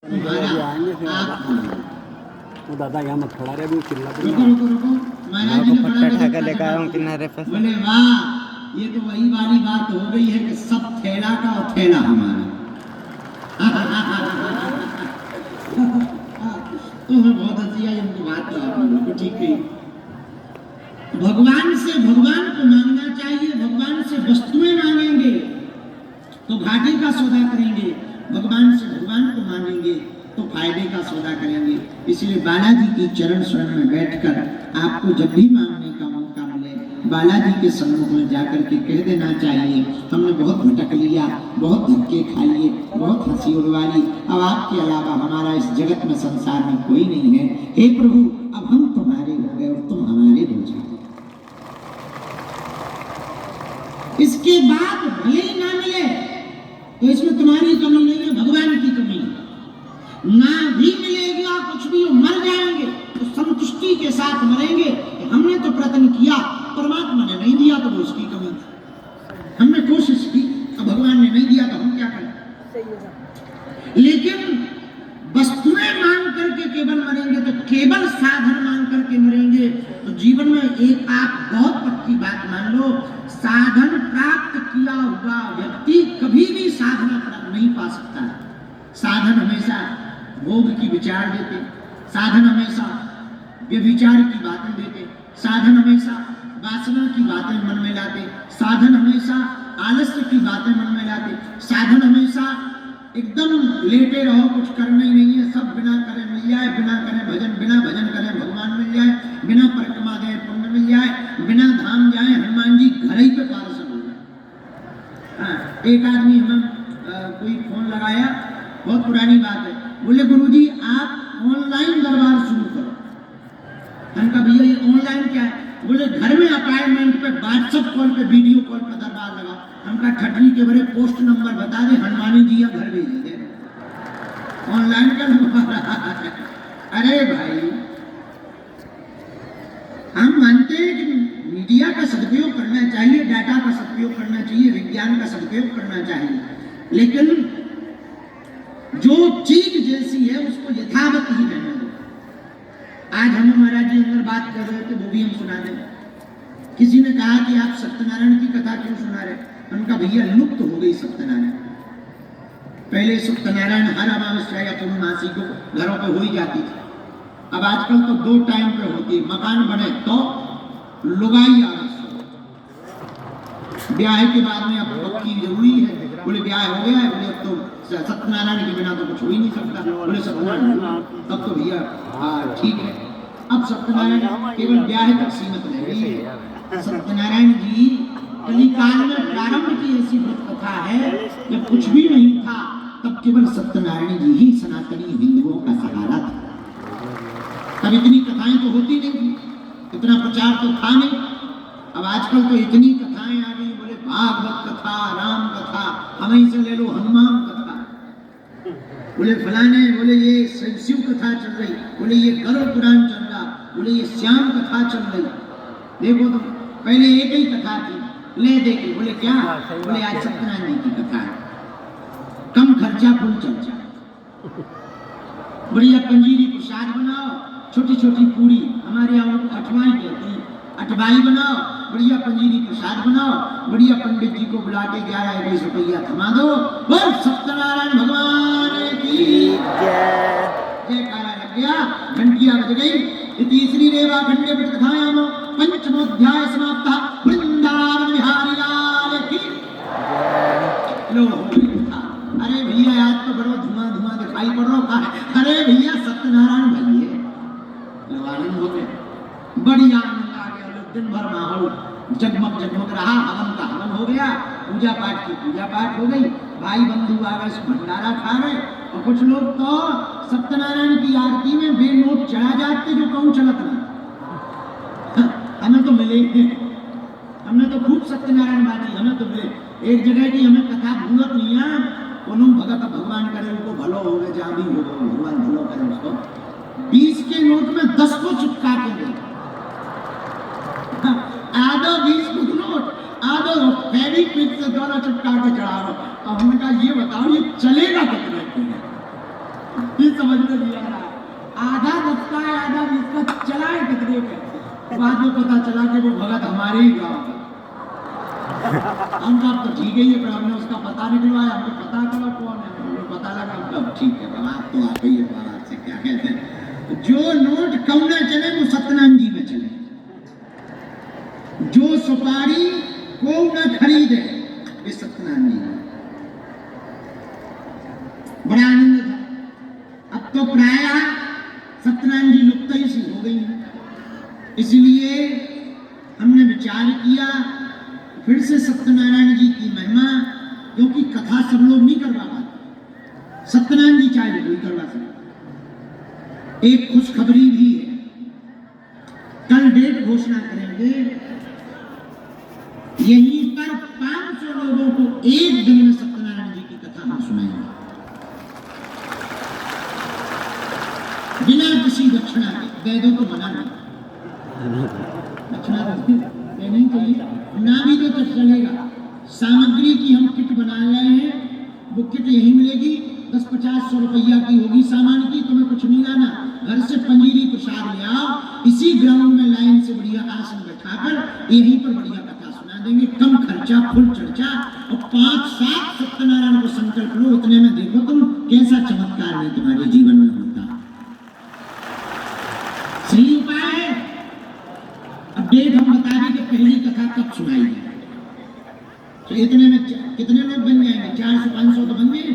वो दादा यहाँ मत खड़ा रहे, अभी चिल्ला रुको रुको रुको महाराज जी ने बड़ा पट्टा ठेका लेकर आया हूँ किनारे पे से। बोले वाह, ये तो वही वाली बात हो गई है कि सब थैला का और थैला हमारा। तो मैं बहुत हंसी आई उनकी बात, तो आप लोगों को ठीक है। भगवान से भगवान को मांगना चाहिए, भगवान से वस्तुएं मांगेंगे तो घाटे का सौदा करेंगे, भगवान से भगवान को मांगेंगे तो फायदे का सौदा करेंगे। इसलिए बालाजी की चरण शरण में बैठकर आपको जब भी मांगने का मौका मिले, बालाजी के सम्मुख में जाकर के कह देना चाहिए, हमने बहुत भटक लिया, बहुत धक्के खा लिए, बहुत हंसी उड़वा ली, अब आपके अलावा हमारा इस जगत में संसार में कोई नहीं है। हे प्रभु, अब हम तुम्हारे हो गए और तुम हमारे हो जाओ। इसके बाद भले ही ना मिले तो इसमें तुम्हारी कमी नहीं है, भगवान की कमी है। ना भी मिलेगा कुछ भी, मर जाएंगे तो संतुष्टि के साथ मरेंगे कि हमने तो प्रयत्न किया, परमात्मा ने नहीं दिया तो वो उसकी कमी थी। हमने कोशिश की, अब भगवान ने नहीं दिया तो हम क्या करें। लेकिन वस्तुएं मांग करके केवल मरेंगे तो केवल साधन मांग करके मरेंगे तो जीवन में एक आप बहुत पक्की बात मान लो, साधन प्राप्त किया हुआ व्यक्ति कभी भी साधना नहीं पा सकता है। साधन हमेशा भोग की विचार देते, साधन हमेशा व्यभिचार की बातें देते, साधन हमेशा वासना की बातें मन में लाते, साधन हमेशा आलस्य की बातें मन में लाते, साधन हमेशा एकदम लेटे रहो, कुछ करना ही नहीं है, सब बिना करे मिल जाए, बिना करे भजन, बिना भजन करे भगवान मिल जाए, बिना परिक्रमा गए पुण्य मिल जाए, बिना धाम जाए हनुमान जी घर ही पे पार्षद हो जाए। हाँ, एक आदमी हमें कोई फोन लगाया, बहुत पुरानी बात है, बोले गुरुजी आप ऑनलाइन दरबार शुरू करो। हम कहा भैया ये ऑनलाइन क्या है? बोले घर में अपॉइंटमेंट पे व्हाट्सएप कॉल पे वीडियो कॉल पे दरबार लगा। हम कहा ठटरी के बड़े पोस्ट नंबर बता दे, हनुमानी जी या घर भेज दे, ऑनलाइन का नंबर। अरे भाई, हम मानते हैं कि मीडिया का सदुपयोग करना चाहिए, डाटा का सदुपयोग करना चाहिए, विज्ञान का सदुपयोग करना चाहिए, लेकिन जो चीज जैसी है उसको यथावत ही रहने दो। आज हम महाराज जी अंदर बात कर रहे थे, वो भी हम सुना दें। किसी ने कहा कि आप सत्यनारायण की कथा क्यों सुना रहे? उनका भैया लुप्त हो गई सत्यनारायण। पहले सत्यनारायण हर अमावस्या या पूर्णमासी को घरों पे हो ही जाती थी। अब आजकल तो 2 टाइम पे होती है, मकान बने तो लुगाई आवश्यक, ब्याह के बाद में अब पक्की जरूरी है। बोले ब्याह हो गया है, बोले अब तो सत्यनारायण के बिना तो कुछ हो ही नहीं सकता। बोले सत्यनारायण, तब तो भैया हाँ ठीक है। अब सत्यनारायण केवल ब्याह तक सीमित रह गई है। सत्यनारायण जी कलिकाल में प्रारंभ की ऐसी व्रत कथा है, जब कुछ भी नहीं था तब केवल सत्यनारायण जी ही सनातनी हिंदुओं का सहारा था। तब इतनी कथाएं तो होती नहीं थी, इतना प्रचार तो था नहीं। अब आजकल तो इतनी कथाएं आ गई, बोले भागवत कथा, राम कथा, हमें से ले लो हनुमान कथा, बोले फलाने, बोले ये शिव कथा चल रही, बोले ये गरुड़ पुराण चल रहा, बोले ये श्याम कथा चल रही। देखो तो पहले एक ही कथा थी, ले देखे, बोले क्या? बोले आज सत्यनारायण जी की कथा है, कम खर्चा फुल चर्चा, बढ़िया पंजीरी प्रसाद बनाओ, छोटी छोटी पूरी, हमारे यहाँ अठवाई कहते हैं, अठवाई बनाओ, बढ़िया पंजीरी प्रसाद बनाओ, बढ़िया पंडित जी को बुला के 11-21 रुपया थमा दो, बस सत्यनारायण भगवान की जयकारा लग गया, घंटियां बज गई। ये तीसरी रेवा खंडे कथायाम पंचमोध्याय समाप्ता, वृंदावन बिहारी लाल की लो। अरे भैया आज तो बड़ो धुआं धुआं दिखाई पड़ रहा है। अरे भैया सत्यनारायण भैया आनंद हो गए, बढ़िया आनंद आ गया। दिन भर माहौल जगमग जगमग रहा, हवन का हवन हो गया, पूजा पाठ की पूजा पाठ हो गई, भाई बंधु आ गए, भंडारा खा रहे। और कुछ लोग तो सत्यनारायण की आरती में बेनोट चढ़ा जाते जो कहूँ चलत नहीं। हमें तो मिले, हमने तो खूब सत्यनारायण बाजी, हमें तो मिले। एक जगह की हमें कथा भूलत नहीं है, उन्होंने भगत भगवान करे उनको भलो हो गए, जहाँ भी हो भगवान भलो करे उसको। 20 के नोट में 10 को चिपका के दे, आधो 20 को नोट, आधो फेविक्विक से दोनों चिपका के चढ़ा रहा। अब हमने कहा ये बताओ ये चलेगा कितने? ये समझ में नहीं आ रहा। आधा रास्ता है, आधा रास्ता चला है कितने में, बाद में पता चला कि वो भगत हमारे ही गांव का। हम कहा तो ठीक है ये, पर हमने उसका पता निकलवाया, हमने पता करा कौन है, हमें पता लगा, हम कहा ठीक है बाबा आप तो आप ही है, बाबा से क्या कहते हैं, जो नोट कम न चले वो सत्यनारायण जी में चले, जो सुपारी को न खरीदे ये सत्यनारायण जी में। बड़ा आनंद था। अब तो प्राय सत्यनारायण जी लुप्त ही सी हो गई है, इसलिए हमने विचार किया फिर से सत्यनारायण जी की महिमा, क्योंकि कथा सब लोग नहीं करवा पाते, सत्यनारायण जी चाहे कोई करवा सकते। एक खुशखबरी भी है, कल डेट घोषणा करेंगे, यहीं पर 500 लोगों को एक दिन में सत्यनारायण जी की कथा हम सुनाएंगे, बिना किसी दक्षिणा के। दे दो तो मना नहीं, दक्षिणा नहीं चाहिए, ना भी दो तो चलेगा। सामग्री की हम किट बना रहे हैं, वो किट यही मिलेगी, 10-50-100 रुपया की होगी सामान की, तुम्हें कुछ नहीं लाना, घर से पंजीरी प्रसाद ले आओ, इसी ग्राउंड में लाइन से बढ़िया आसन बैठाकर यहीं पर बढ़िया कथा सुना देंगे, कम खर्चा फुल चर्चा, और 5-7 सत्यनारायण को संकल्प लो, उतने में देखो तुम कैसा चमत्कार नहीं तुम्हारे जीवन में होता। सही उपाय है। अब डेट हम बता दें कि पहली कथा कब सुनाई है, तो इतने में कितने लोग बन जाएंगे, 400-500 तो बन गए।